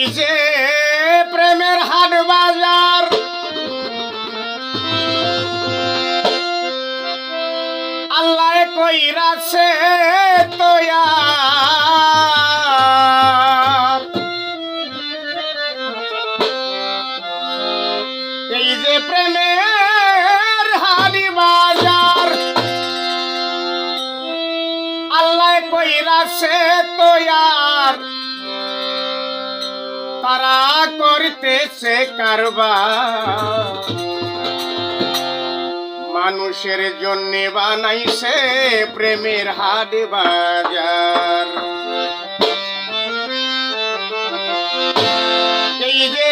এই যে প্রেমের হাট বাজার আল্লাহ কইরাছে তৈয়ার। এই যে প্রেমের হাট বাজার আল্লাহ কইরাছে তৈয়ার। তারা করতেছে কারবার, মানুষের জন্য বানাইছে প্রেমের হাট বাজার। এই যে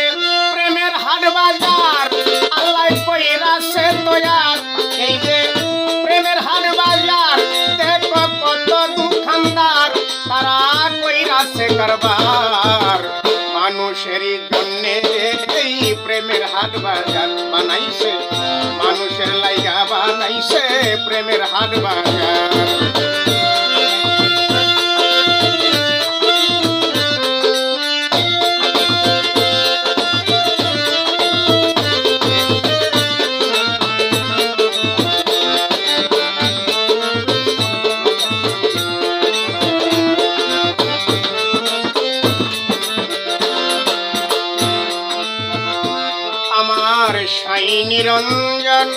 প্রেমের হাট বাজার আল্লাহ কইরাছে তৈয়ার। এই যে প্রেমের হাট বাজার দেখো কত দোকানদার, তারা কইরাছে কারবার, মানুষের জন্য এই প্রেমের হাট বাজার বানাইছে, মানুষের লাইগা বানাইছে প্রেমের হাট বাজার। আমার সাই নিরঞ্জন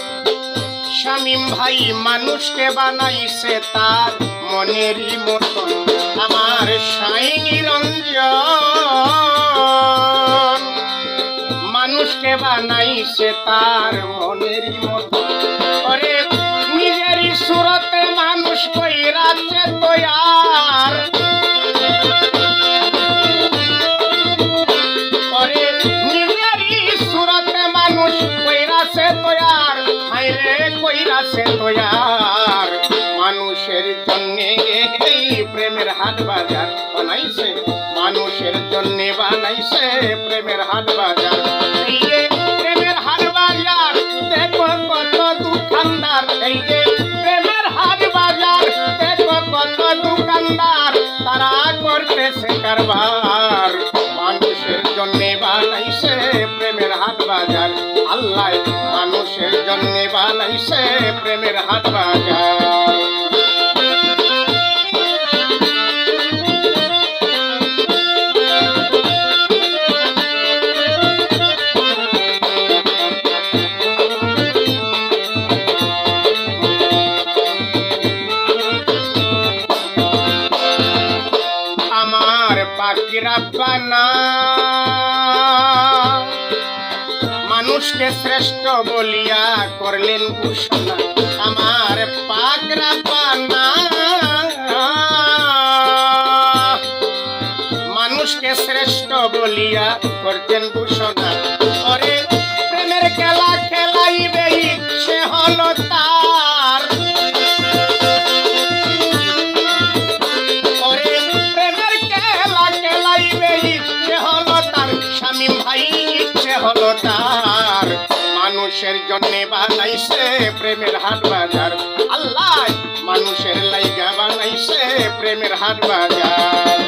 শামীম ভাই মানুষকে বানাইছে তার মনেরই মতন। আমার সাই নিরঞ্জন মানুষকে বানাইছে তার মনেরই মতন। ওরে নিজেরই সুরতে মানুষ কইরাছে তৈয়ার। ওরে নিজেরই সুরতে মানুষ কইরাছে তৈয়ার, হায়রে কইরাছে তৈয়ার, মানুষের জন্য এই প্রেমের হাট বাজার বানাইছে, মানুষের জন্য বানাইছে প্রেমের হাট বাজার। এই যে প্রেমের হাট বাজার দেখো কত দোকানদার, এই যে প্রেমের হাট বাজার দেখো কত দোকানদার, তারা করতেছে কারবার, মানুষের জন্য বানাইছে প্রেমের হাট বাজার। আল্লাহ মানুষের জন্য বানাইছে প্রেমের হাট বাজার। আমার পাখি রাব্বানা মানুষকে শ্রেষ্ঠ বলিয়া করলেন ঘোষণা। আমার পাক রাব্বানা মানুষকে শ্রেষ্ঠ বলিয়া করতেন ঘোষণা। ওরে প্রেমের খেলা খেলাইবে সে হলো তার, ওরে প্রেমের খেলা খেলাইবে সে হলো তার, শামীম ভাই ইচ্ছে হলো তার, মানুষের জন্য বানাইছে প্রেমের হাট বাজার। আল্লাহ মানুষের লাইগা বানাইছে প্রেমের হাট বাজার।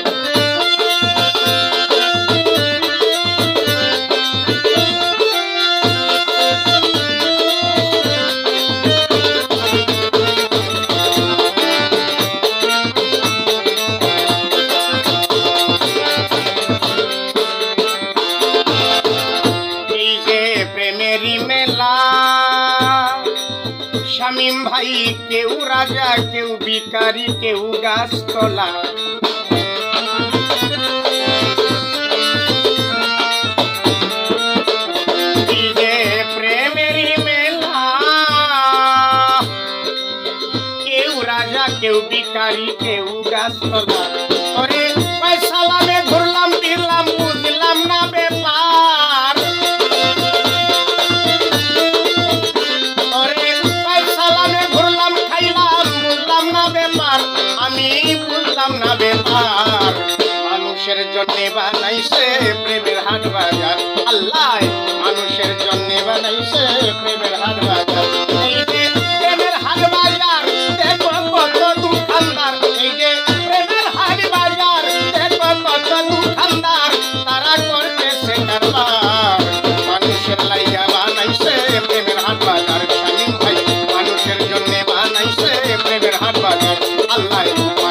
প্রেমেরই মেলা শামীম ভাই, কেউ রাজা কেউ ভিখারি কেউ গাছতলা। এই যে প্রেমেরই মেলা, কেউ রাজা কেউ ভিখারি কেউ গাছতলা। ওরে পয়সা লাভে ঘুরলাম ফিরলাম বুঝলাম না ব্যাপার, আমি বুঝলাম না ব্যাপার, মানুষের জন্য বানাইছে প্রেমের হাট বাজার। আল্লাহ মানুষের জন্য বানাইছে প্রেমের হাট বাজার। এই যে প্রেমের হাট বাজার দেখো কত দোকানদার, এই যে প্রেমের হাট বাজার দেখো কত দোকানদার, তারা বাজার আল্লাহর